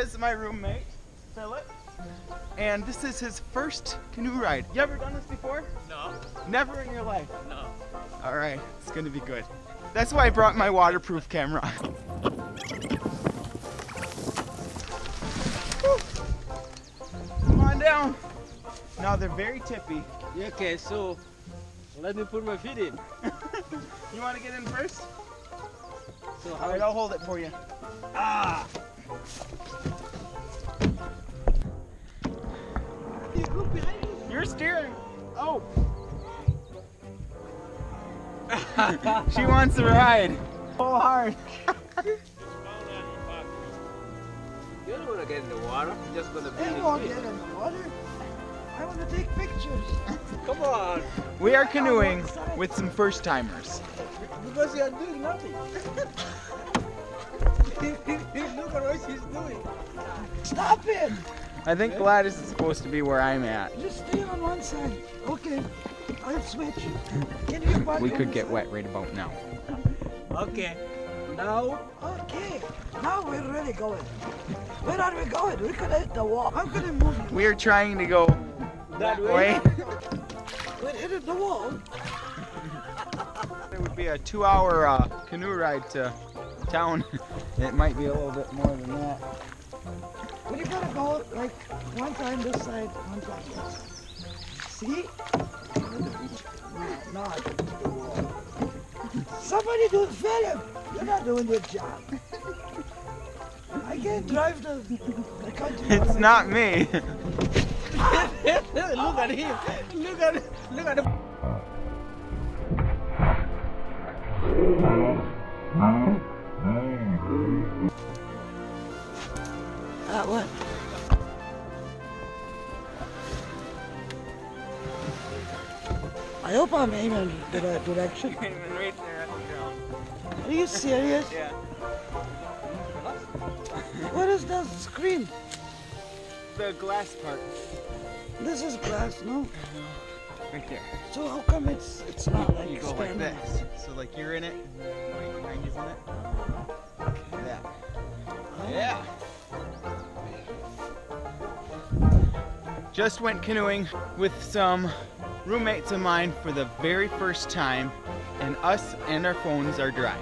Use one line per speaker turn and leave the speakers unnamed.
is my roommate, Philip. And this is his first canoe ride. You ever done this before?
No.
Never in your life?
No.
All right, it's gonna be good. That's why I brought my waterproof camera. Come on down. Now they're very tippy.
Yeah, okay, so let me put my feet in.
You want to get in first?
So
All right, I'll hold it for you.
Ah! Look behind you.
You're steering. Oh. She wants to ride. Pull hard.
You don't want to get in the water. You're just going to be
I won't get in the water. I want to take pictures.
Come on.
We are canoeing with some first timers.
Because you are doing nothing. Look at what she's doing.
Stop it!
I think Gladys is supposed to be where I'm at.
Just stay on one side. Okay, I'll switch. Can you back
We
on
could
the
get
side?
wet right about now.
Okay. Now,
Okay, now we're really going. Where are we going? We're gonna hit the wall. I'm gonna move you.
We are trying to go
that
way.
way.
We're hitting the wall.
It would be a 2-hour canoe ride to town. It might be a little bit more than that.
We're gonna go like one time this side, one time this side. See? No, I can hit the wall. Somebody do film. You're not doing your job. I can't drive the country.
It's not me.
Look at him. Look at him.
What? I hope I'm aiming the right direction.
Right there at the ground.
Are you serious?
Yeah.
What is that screen?
The glass part.
This is glass, no?
Right there.
So how come it's not like
You go like
expanding?
this. So like you're in it, and then right behind you's in it. Like that. Yeah. Just went canoeing with some roommates of mine for the very first time, and us and our phones are dry.